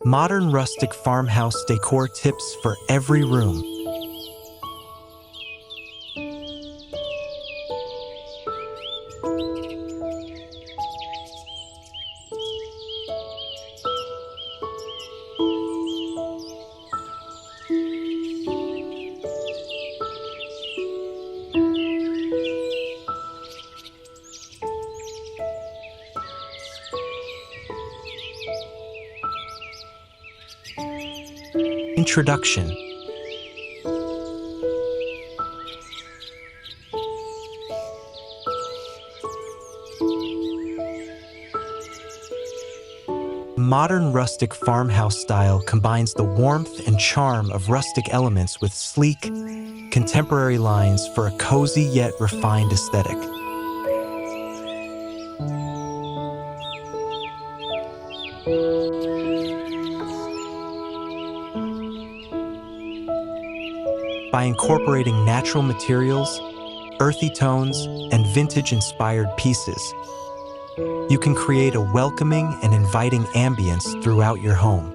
Modern rustic farmhouse decor tips for every room. Introduction. Modern rustic farmhouse style combines the warmth and charm of rustic elements with sleek, contemporary lines for a cozy yet refined aesthetic. By incorporating natural materials, earthy tones, and vintage-inspired pieces, you can create a welcoming and inviting ambience throughout your home.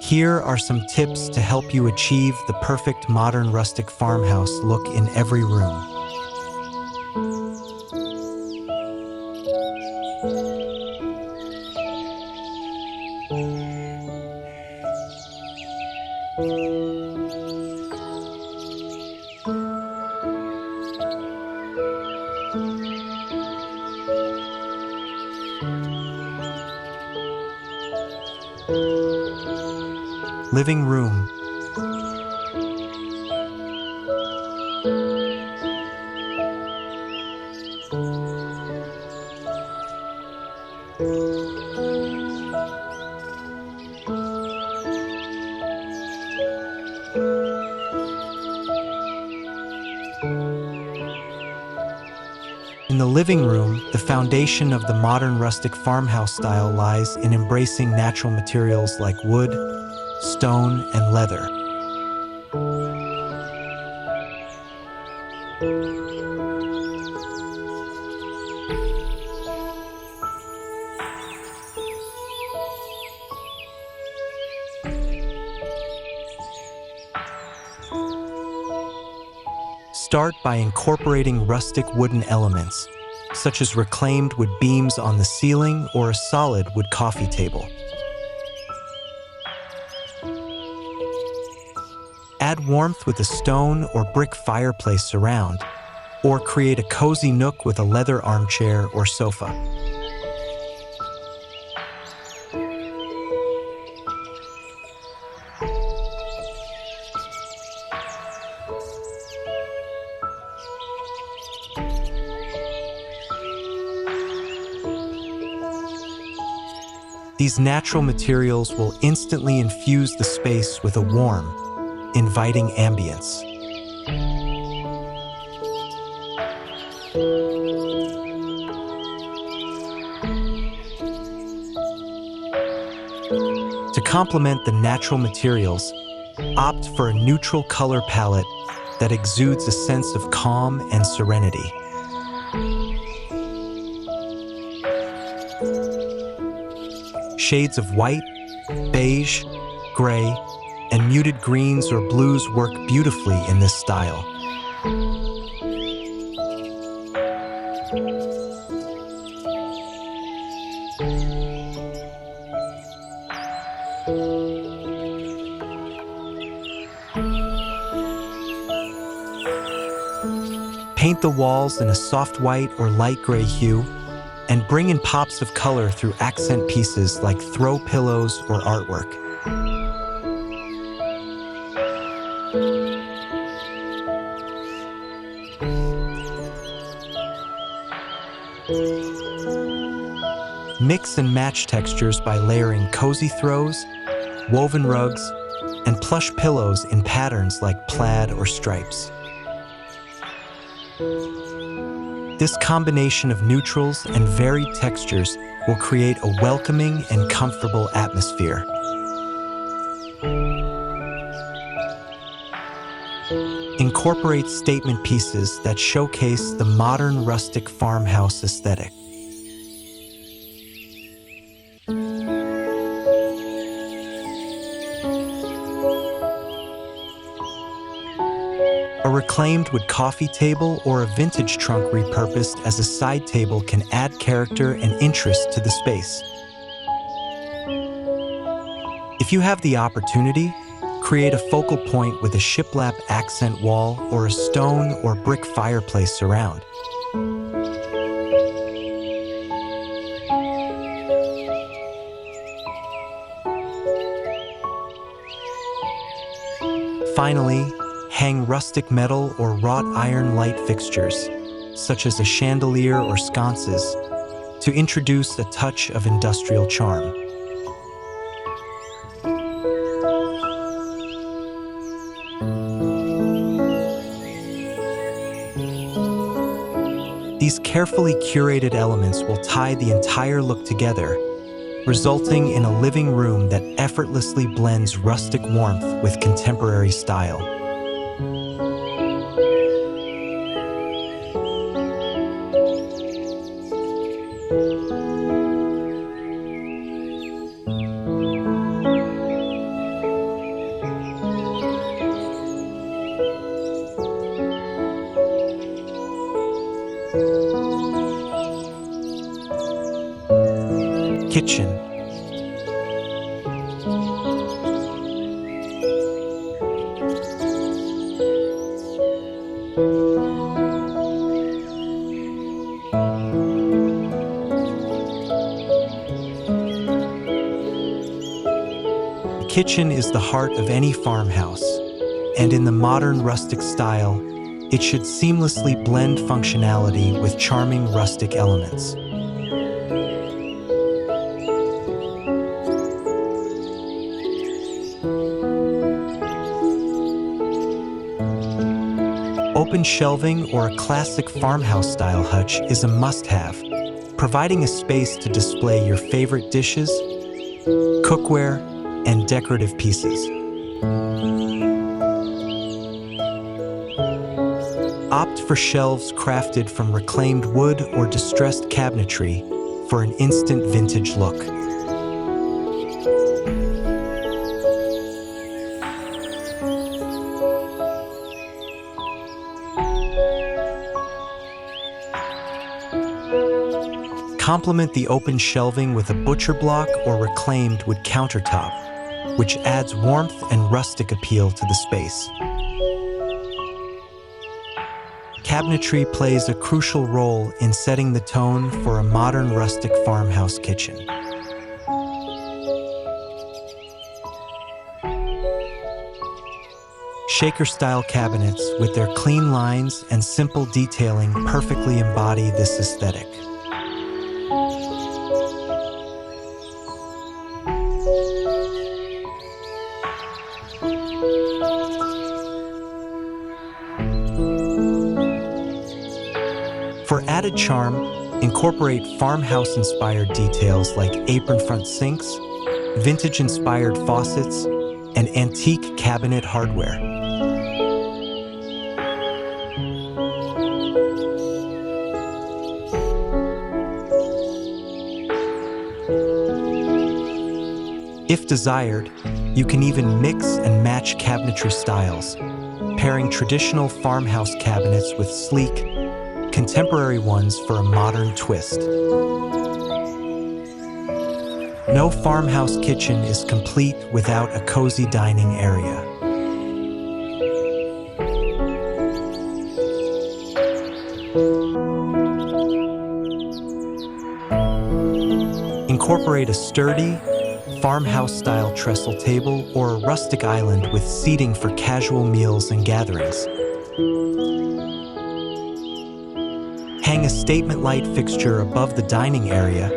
Here are some tips to help you achieve the perfect modern rustic farmhouse look in every room. Living room. In the living room, the foundation of the modern rustic farmhouse style lies in embracing natural materials like wood, stone, and leather. Start by incorporating rustic wooden elements, such as reclaimed wood beams on the ceiling or a solid wood coffee table. Add warmth with a stone or brick fireplace surround, or create a cozy nook with a leather armchair or sofa. These natural materials will instantly infuse the space with a warm, inviting ambience. To complement the natural materials, opt for a neutral color palette that exudes a sense of calm and serenity. Shades of white, beige, gray, and muted greens or blues work beautifully in this style. Paint the walls in a soft white or light gray hue, and bring in pops of color through accent pieces like throw pillows or artwork. Mix and match textures by layering cozy throws, woven rugs, and plush pillows in patterns like plaid or stripes. This combination of neutrals and varied textures will create a welcoming and comfortable atmosphere. Incorporate statement pieces that showcase the modern rustic farmhouse aesthetic. reclaimed wood coffee table or a vintage trunk repurposed as a side table can add character and interest to the space. If you have the opportunity, create a focal point with a shiplap accent wall or a stone or brick fireplace surround. Finally, hang rustic metal or wrought iron light fixtures, such as a chandelier or sconces, to introduce a touch of industrial charm. These carefully curated elements will tie the entire look together, resulting in a living room that effortlessly blends rustic warmth with contemporary style. Kitchen. The kitchen is the heart of any farmhouse, and in the modern rustic style, it should seamlessly blend functionality with charming rustic elements. Open shelving or a classic farmhouse-style hutch is a must-have, providing a space to display your favorite dishes, cookware, and decorative pieces. Opt for shelves crafted from reclaimed wood or distressed cabinetry for an instant vintage look. Complement the open shelving with a butcher block or reclaimed wood countertop, which adds warmth and rustic appeal to the space. Cabinetry plays a crucial role in setting the tone for a modern rustic farmhouse kitchen. Shaker-style cabinets with their clean lines and simple detailing perfectly embody this aesthetic. For added charm, incorporate farmhouse-inspired details like apron-front sinks, vintage-inspired faucets, and antique cabinet hardware. If desired, you can even mix and match cabinetry styles, pairing traditional farmhouse cabinets with sleek, contemporary ones for a modern twist. No farmhouse kitchen is complete without a cozy dining area. Incorporate a sturdy, farmhouse-style trestle table or a rustic island with seating for casual meals and gatherings. Hang a statement light fixture above the dining area,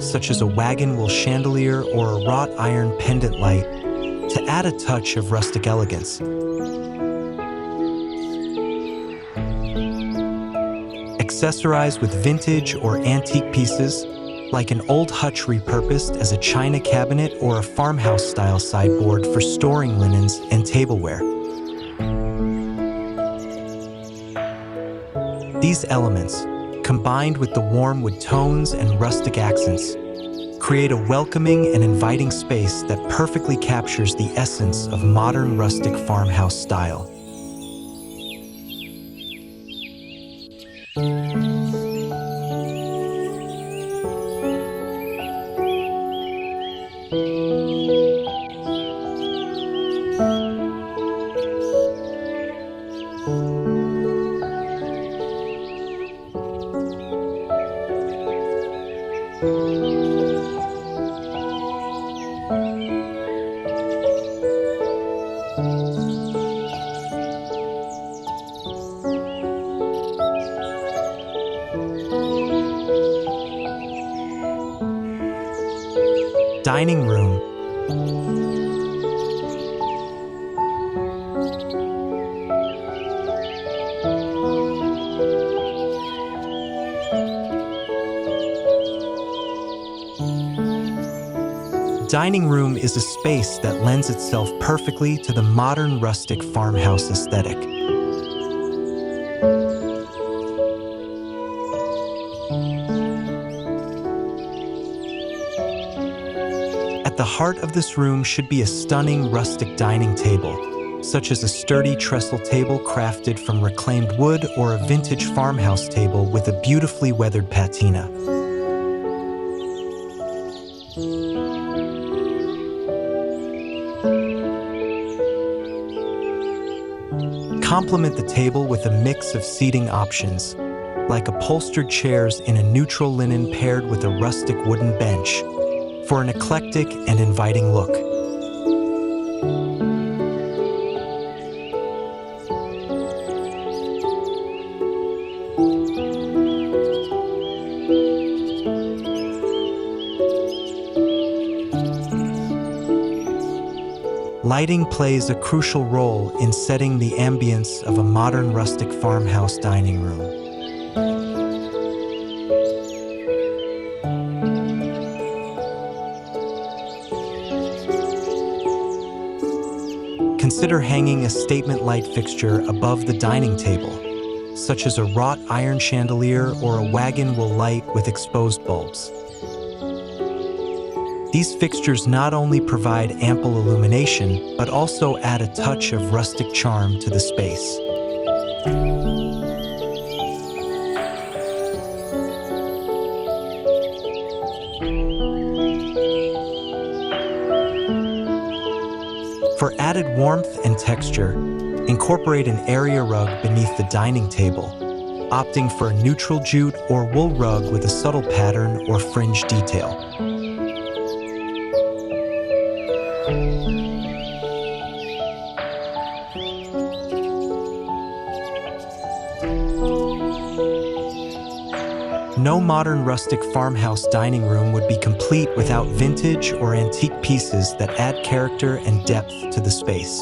such as a wagon wheel chandelier or a wrought iron pendant light, to add a touch of rustic elegance. Accessorize with vintage or antique pieces, like an old hutch repurposed as a china cabinet or a farmhouse-style sideboard for storing linens and tableware. These elements, combined with the warm wood tones and rustic accents, create a welcoming and inviting space that perfectly captures the essence of modern rustic farmhouse style. Dining room. Dining room is a space that lends itself perfectly to the modern rustic farmhouse aesthetic. At the heart of this room should be a stunning rustic dining table, such as a sturdy trestle table crafted from reclaimed wood or a vintage farmhouse table with a beautifully weathered patina. Complement the table with a mix of seating options, like upholstered chairs in a neutral linen paired with a rustic wooden bench, for an eclectic and inviting look. Lighting plays a crucial role in setting the ambience of a modern rustic farmhouse dining room. Consider hanging a statement light fixture above the dining table, such as a wrought iron chandelier or a wagon wheel light with exposed bulbs. These fixtures not only provide ample illumination, but also add a touch of rustic charm to the space. For added warmth and texture, incorporate an area rug beneath the dining table, opting for a neutral jute or wool rug with a subtle pattern or fringe detail. No modern rustic farmhouse dining room would be complete without vintage or antique pieces that add character and depth to the space.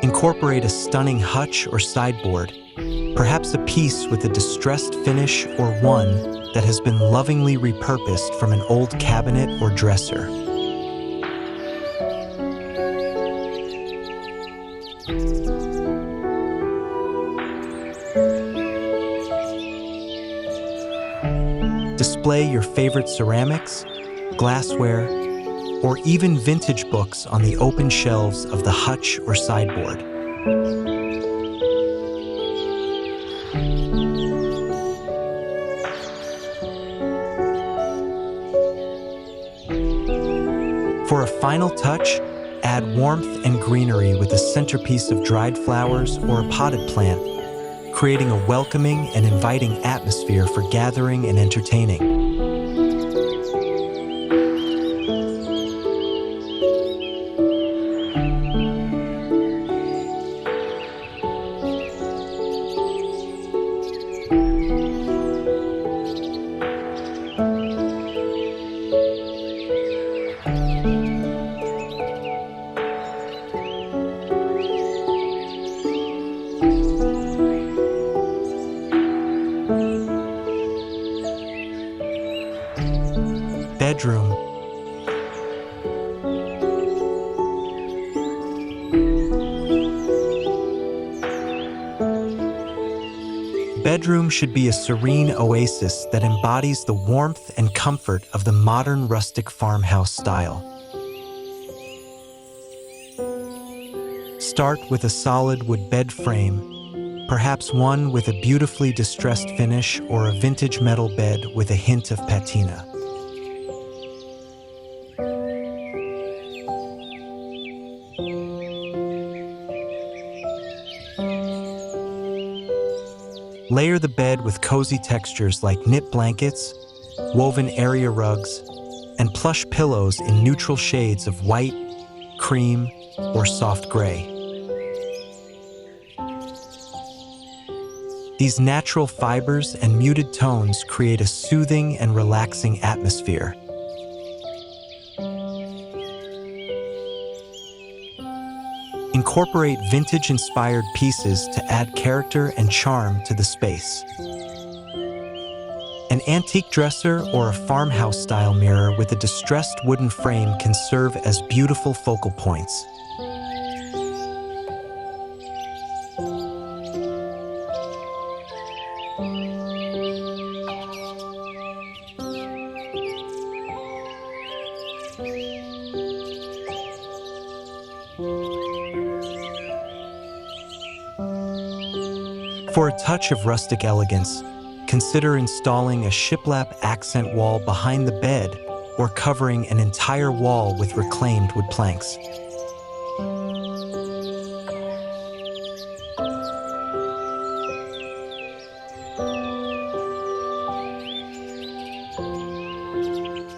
Incorporate a stunning hutch or sideboard, perhaps a piece with a distressed finish or one that has been lovingly repurposed from an old cabinet or dresser. Display your favorite ceramics, glassware, or even vintage books on the open shelves of the hutch or sideboard. For a final touch, add warmth and greenery with a centerpiece of dried flowers or a potted plant, creating a welcoming and inviting atmosphere for gathering and entertaining. Bedroom. Bedroom should be a serene oasis that embodies the warmth and comfort of the modern rustic farmhouse style. Start with a solid wood bed frame, perhaps one with a beautifully distressed finish or a vintage metal bed with a hint of patina. Layer the bed with cozy textures like knit blankets, woven area rugs, and plush pillows in neutral shades of white, cream, or soft gray. These natural fibers and muted tones create a soothing and relaxing atmosphere. Incorporate vintage-inspired pieces to add character and charm to the space. An antique dresser or a farmhouse-style mirror with a distressed wooden frame can serve as beautiful focal points. For a touch of rustic elegance, consider installing a shiplap accent wall behind the bed or covering an entire wall with reclaimed wood planks.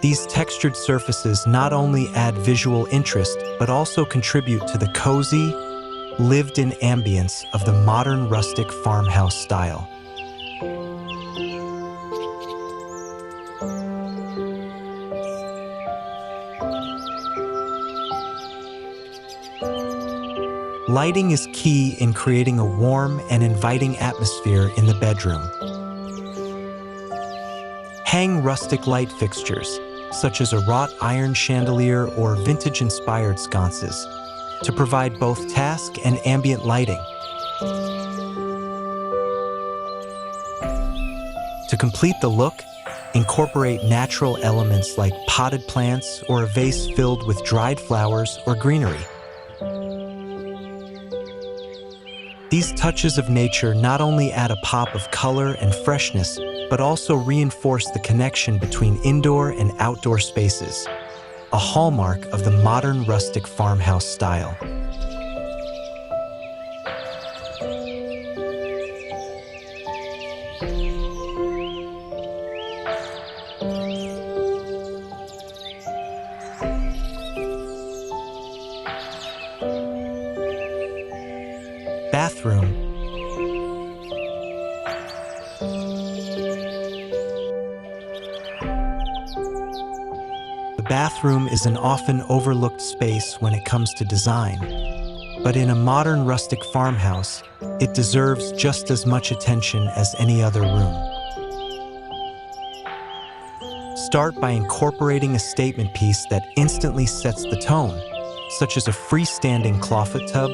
These textured surfaces not only add visual interest, but also contribute to the cozy, lived-in ambience of the modern rustic farmhouse style. Lighting is key in creating a warm and inviting atmosphere in the bedroom. Hang rustic light fixtures, such as a wrought iron chandelier or vintage-inspired sconces, to provide both task and ambient lighting. To complete the look, incorporate natural elements like potted plants or a vase filled with dried flowers or greenery. These touches of nature not only add a pop of color and freshness, but also reinforce the connection between indoor and outdoor spaces, a hallmark of the modern rustic farmhouse style. Bathroom. The bathroom is an often overlooked space when it comes to design, but in a modern rustic farmhouse, it deserves just as much attention as any other room. Start by incorporating a statement piece that instantly sets the tone, such as a freestanding clawfoot tub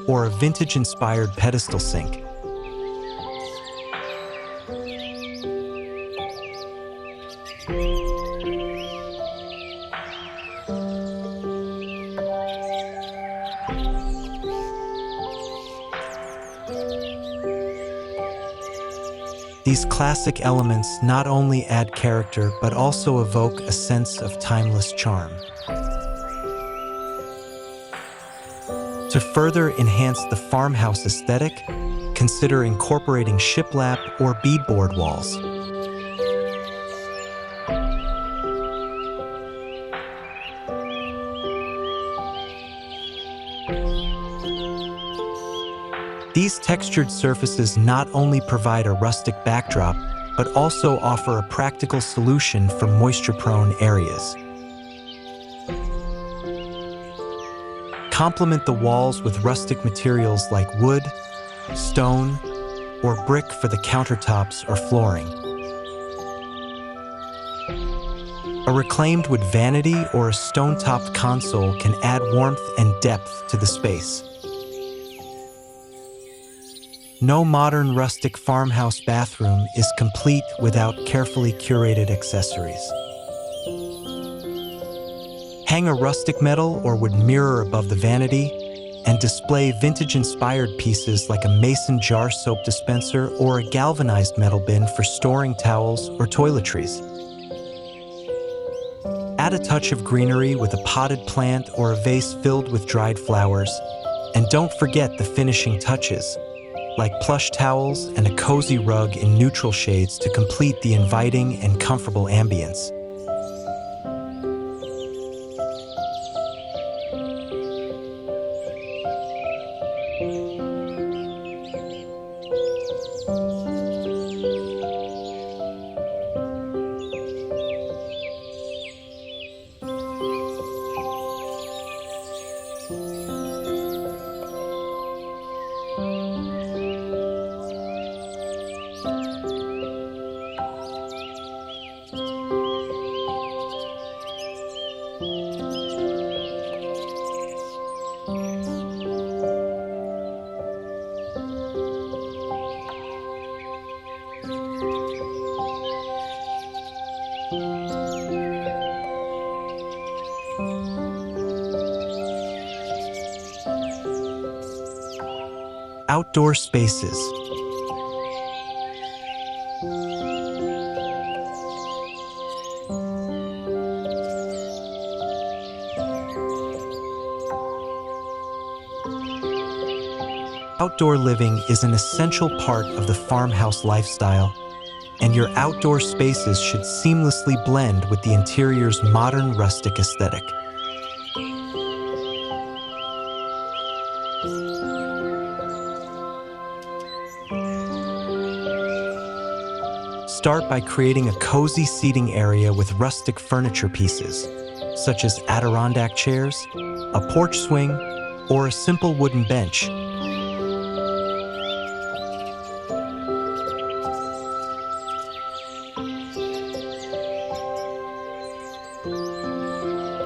or a vintage-inspired pedestal sink. These classic elements not only add character, but also evoke a sense of timeless charm. To further enhance the farmhouse aesthetic, consider incorporating shiplap or beadboard walls. These textured surfaces not only provide a rustic backdrop, but also offer a practical solution for moisture-prone areas. Complement the walls with rustic materials like wood, stone, or brick for the countertops or flooring. A reclaimed wood vanity or a stone-topped console can add warmth and depth to the space. No modern rustic farmhouse bathroom is complete without carefully curated accessories. Hang a rustic metal or wood mirror above the vanity and display vintage-inspired pieces like a mason jar soap dispenser or a galvanized metal bin for storing towels or toiletries. Add a touch of greenery with a potted plant or a vase filled with dried flowers, and don't forget the finishing touches, like plush towels and a cozy rug in neutral shades to complete the inviting and comfortable ambience. Outdoor spaces. Outdoor living is an essential part of the farmhouse lifestyle, and your outdoor spaces should seamlessly blend with the interior's modern rustic aesthetic. Start by creating a cozy seating area with rustic furniture pieces, such as Adirondack chairs, a porch swing, or a simple wooden bench.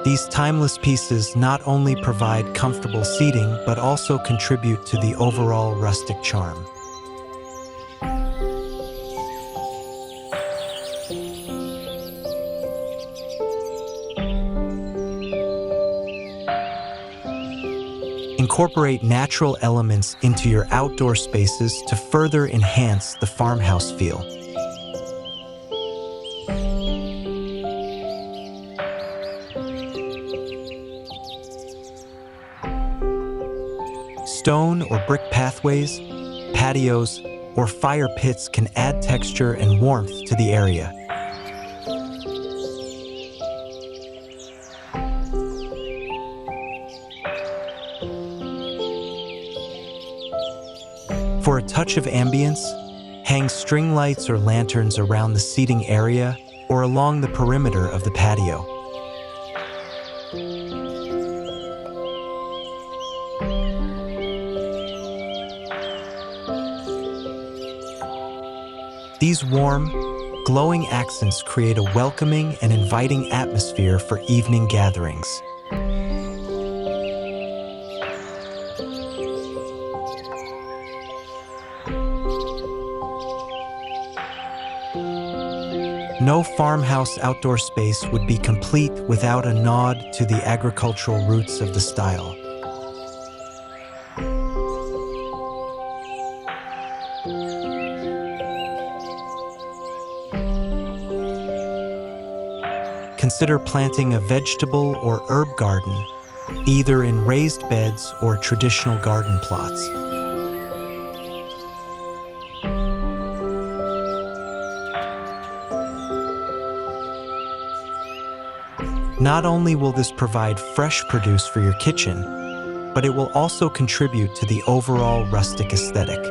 These timeless pieces not only provide comfortable seating, but also contribute to the overall rustic charm. Incorporate natural elements into your outdoor spaces to further enhance the farmhouse feel. Stone or brick pathways, patios, or fire pits can add texture and warmth to the area. For a touch of ambience, hang string lights or lanterns around the seating area or along the perimeter of the patio. These warm, glowing accents create a welcoming and inviting atmosphere for evening gatherings. No farmhouse outdoor space would be complete without a nod to the agricultural roots of the style. Consider planting a vegetable or herb garden, either in raised beds or traditional garden plots. Not only will this provide fresh produce for your kitchen, but it will also contribute to the overall rustic aesthetic.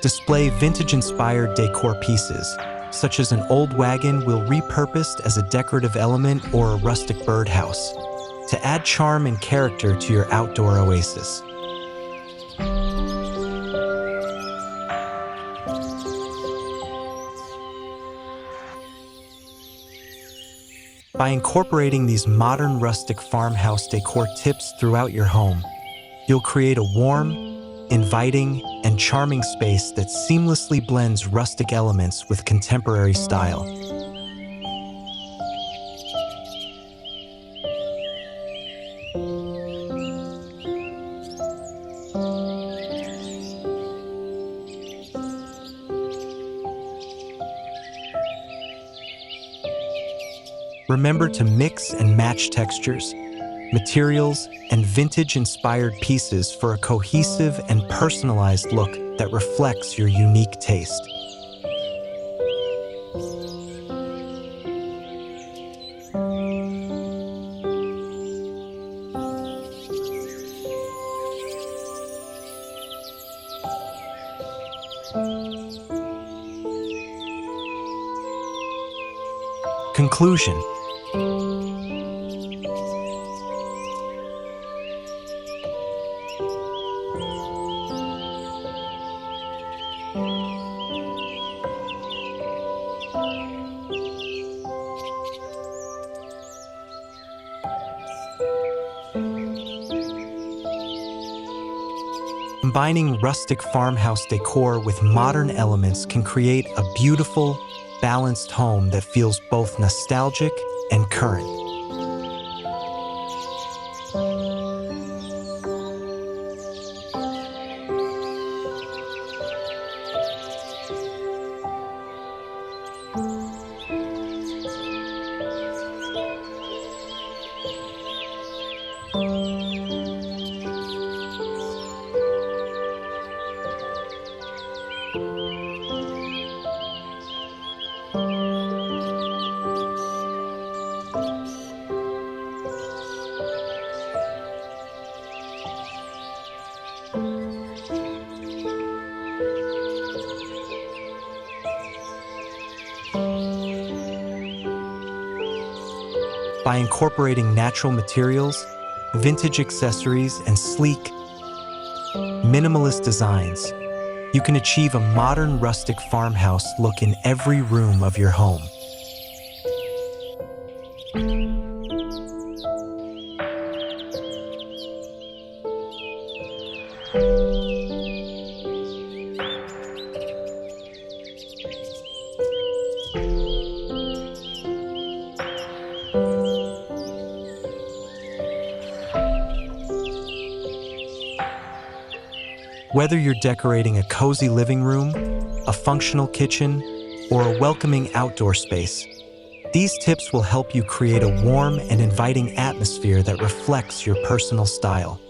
Display vintage-inspired decor pieces, such as an old wagon wheel repurposed as a decorative element or a rustic birdhouse, to add charm and character to your outdoor oasis. By incorporating these modern rustic farmhouse decor tips throughout your home, you'll create a warm, inviting, and charming space that seamlessly blends rustic elements with contemporary style. Remember to mix and match textures, materials, and vintage-inspired pieces for a cohesive and personalized look that reflects your unique taste. Conclusion. Combining rustic farmhouse decor with modern elements can create a beautiful, balanced home that feels both nostalgic and current. By incorporating natural materials, vintage accessories, and sleek, minimalist designs, you can achieve a modern rustic farmhouse look in every room of your home. Whether you're decorating a cozy living room, a functional kitchen, or a welcoming outdoor space, these tips will help you create a warm and inviting atmosphere that reflects your personal style.